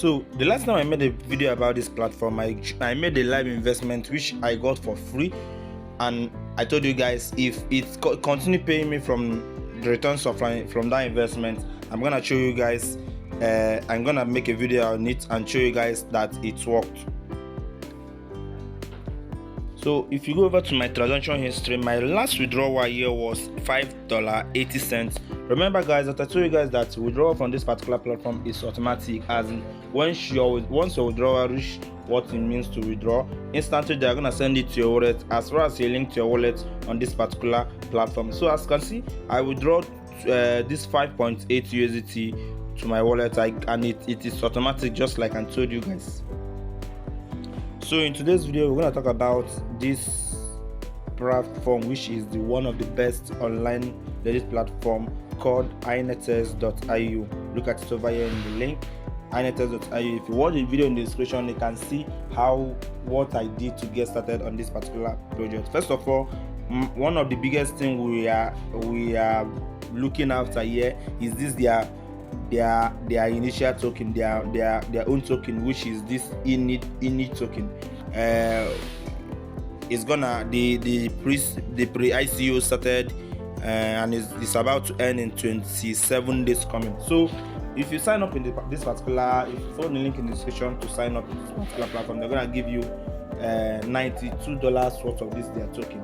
So the last time I made a video about this platform, I made a live investment which I got for free, and I told you guys if it continue paying me from the returns from that investment, I'm gonna show you guys. I'm gonna make a video on it and show you guys that it worked. So if you go over to my transaction history, my last withdrawal here was $5.80. Remember guys that I told you guys that withdrawal from this particular platform is automatic, as in once your withdrawal reach what it means to withdraw, instantly they are going to send it to your wallet as well as a link to your wallet on this particular platform. So as you can see, I withdraw this 5.8 USDT to my wallet, and it is automatic, just like I told you guys. So in today's video, we're going to talk about this platform, which is one of the best online ladies platform called inetes.io. Look at it over here in the link, inetes.io. If you watch the video in the description, you can see what I did to get started on this particular project. First of all, one of the biggest things we are looking after here is this their initial token, their own token, which is this init token. It's gonna the pre-ICO started, and it's about to end in 27 days coming. So if you sign up in this particular, if you follow the link in the description to sign up in this particular platform, they're gonna give you $92 worth of this their token,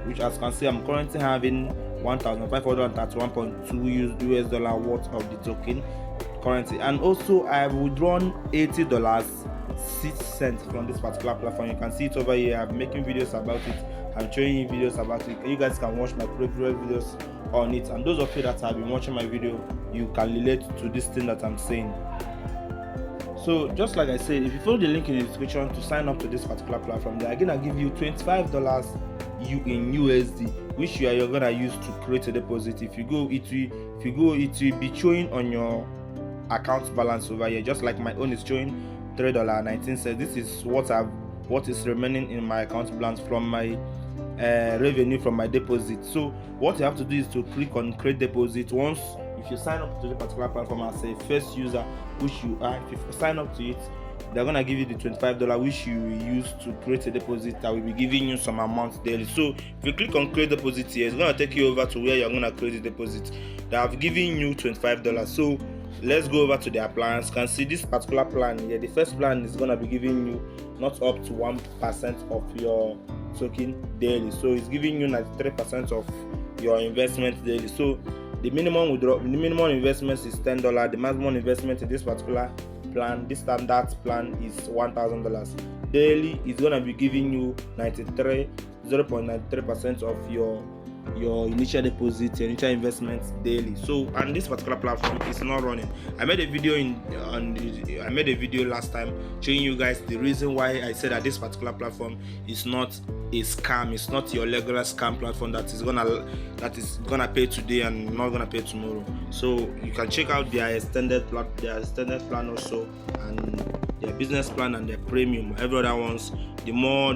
which, as you can see, I'm currently having $1,531.2 US worth of the token currently. And also I have withdrawn $80.06 from this particular platform. You can see it over here. I'm making videos about it, I'm showing you videos about it. You guys can watch my previous videos on it, and those of you that have been watching my video, you can relate to this thing that I'm saying. So just like I said, if you follow the link in the description to sign up to this particular platform, they are gonna give you $25 in USD, which you're gonna use to create a deposit. If you go, it will be showing on your account balance over here, just like my own is showing $3.19. This is what is remaining in my account balance from my revenue from my deposit. So what you have to do is to click on create deposit. Once, if you sign up to the particular platform as a first user, which you are, if you sign up to it, they're gonna give you the $25 which you will use to create a deposit that will be giving you some amount daily. So if you click on create deposit here, it's gonna take you over to where you're gonna create the deposit. They have given you $25. So let's go over to their plans. You can see this particular plan here. The first plan is gonna be giving you not up to 1% of your token daily. So it's giving you 93% of your investment daily. So the minimum investment is $10. The maximum investment in this particular plan, this standard plan, is $1,000 daily. It's gonna be giving you 0.93% of your initial deposit, your initial investment daily. So, and this particular platform is not running. I made a video last time showing you guys the reason why I said that this particular platform is not a scam. It's not your regular scam platform that is gonna pay today and not gonna pay tomorrow. So you can check out their extended plan also, and their business plan and their premium, every other ones. The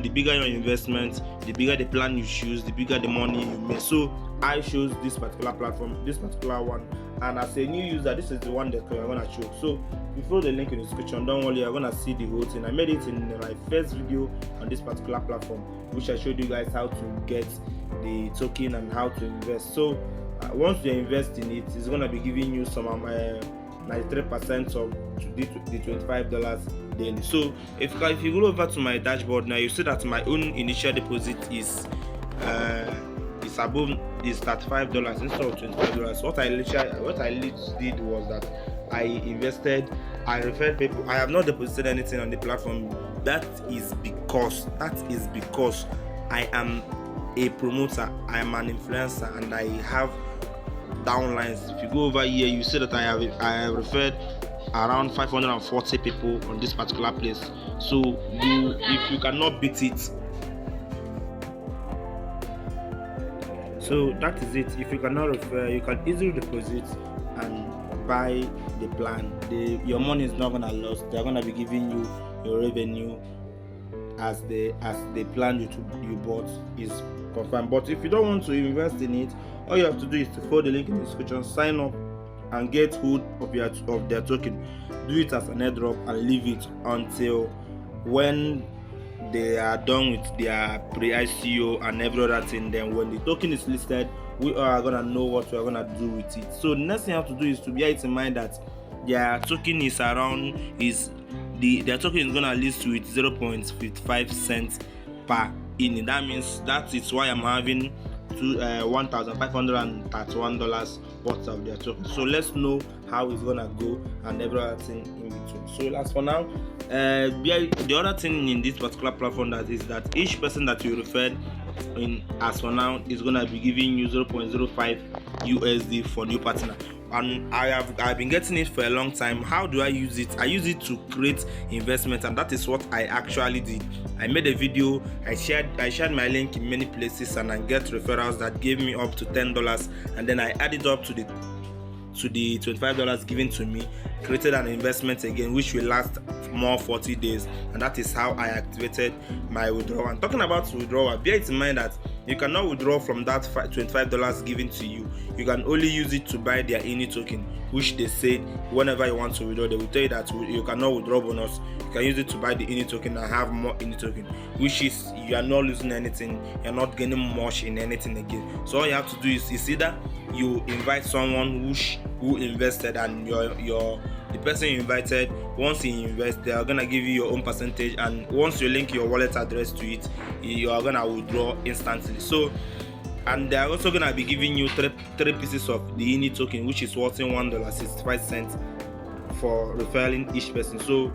bigger your investment, the bigger the plan you choose, the bigger the money you make. So I chose this particular platform, this particular one, and as a new user, this is the one that I'm gonna choose. So before the link in the description, don't worry, you're gonna see the whole thing. I made it in my first video on this particular platform, which I showed you guys how to get the token and how to invest. So once you invest in it, it's gonna be giving you some 93% of the $25 daily. So if you go over to my dashboard now, you see that my own initial deposit is $35 instead of $25. What I literally did was that I referred people. I have not deposited anything on the platform. That is because I am a promoter, I am an influencer, and I have downlines. If you go over here, you see that I have referred around 540 people on this particular place. So if you cannot beat it, so that is it. If you cannot refer, you can easily deposit and buy the plan. Your money is not gonna lose. They're gonna be giving you your revenue as the plan you bought is confirmed. But if you don't want to invest in it, all you have to do is to follow the link in the description, sign up, and get hold of their token, do it as an airdrop and leave it until when they are done with their pre-ICO and every other thing. Then when the token is listed, we are gonna know what we are gonna do with it. So the next thing you have to do is to bear it in mind that their token is their token is gonna list with 0.55 cents per in. That means that is why I'm having $1,531 worth of their token. So let's know how it's gonna go and everything in between. So as for now, the other thing in this particular platform that is that each person that you referred in as for now is gonna be giving you 0.05 USD for new partner. And I've been getting it for a long time. How do I use it? I use it to create investment, and that is what I actually did. I made a video, I shared my link in many places, and I get referrals that gave me up to $10, and then I added up to the $25 given to me, created an investment again which will last more 40 days, and that is how I activated my withdrawal. And talking about withdrawal, bear it in mind that you cannot withdraw from that $25 given to you. You can only use it to buy their INI token, which they say whenever you want to withdraw, they will tell you that you cannot withdraw bonus. You can use it to buy the INI token and have more INI token, which is you are not losing anything, you're not gaining much in anything again. So all you have to do is either you invite someone who invested, and the person you invited, once he invests, they are gonna give you your own percentage, and once you link your wallet address to it, you are gonna withdraw instantly. So, and they are also gonna be giving you three pieces of the INI token, which is worth $1.65 for referring each person. So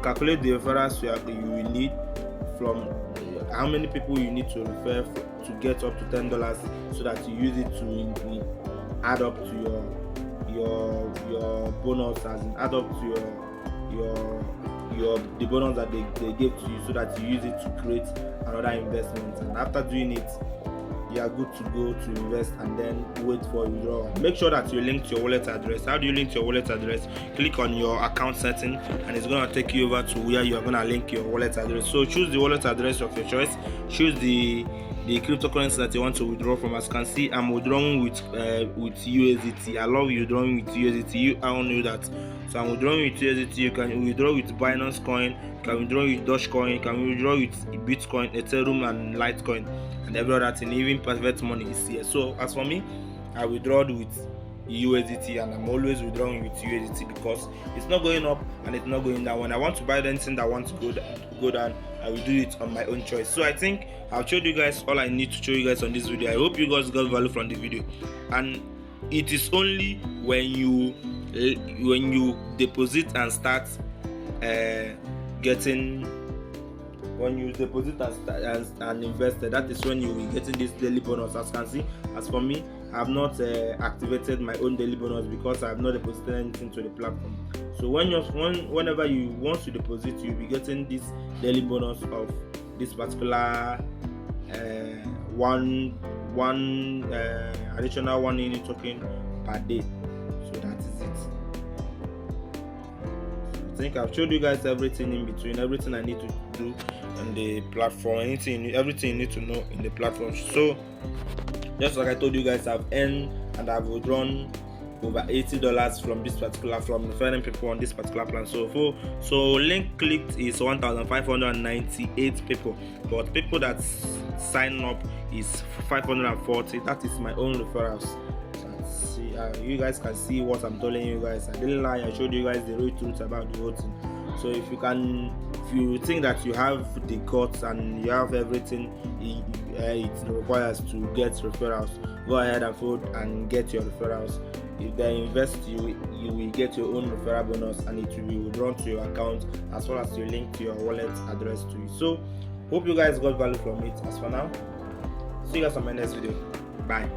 calculate the referrals you will need from how many people you need to refer to get up to $10, so that you use it to add up to your bonus, as in add up to the bonus that they gave to you, so that you use it to create another investment. And after doing it, you are good to go to invest, and then wait for withdrawal. Make sure that you link to your wallet address. How do you link to your wallet address? Click on your account setting, and it's going to take you over to where you are going to link your wallet address. So choose the wallet address of your choice, choose the cryptocurrency that you want to withdraw from. As you can see, I'm withdrawing with USDT. I love withdrawing with USDT. You all know that. So I'm withdrawing with USDT. You can withdraw with Binance Coin, you can withdraw with Dogecoin, you can withdraw with Bitcoin, Ethereum, and Litecoin, and every other thing. Even private money is here. So as for me, I withdrawed with USDT, and I'm always withdrawing with USDT because it's not going up and it's not going down. When I want to buy anything that wants to go down, I will do it on my own choice. So I think I've showed you guys all I need to show you guys on this video. I hope you guys got value from the video, and it is only when you deposit and start getting. When you deposit and invested, that is when you will be getting this daily bonus. As you can see, as for me, I have not activated my own daily bonus because I have not deposited anything to the platform. So whenever you want to deposit, you'll be getting this daily bonus of this particular additional one INI token per day. So that is it. I think I've showed you guys everything in between, everything I need to do on the platform, everything you need to know in the platform. So just like I told you guys, I've earned and I've withdrawn over $80 from referring people on this particular plan. So link clicked is 1,598 people, but people that sign up is 540. That is my own referrals. You guys can see what I'm telling you guys. I didn't lie. I showed you guys the real truth about the whole thing. So if you think that you have the guts and you have everything it requires to get referrals, go ahead and get your referrals. If they invest, you will get your own referral bonus, and it will be withdrawn to your account, as well as you link to your wallet address to it. So hope you guys got value from it. As for now, see you guys on my next video. Bye.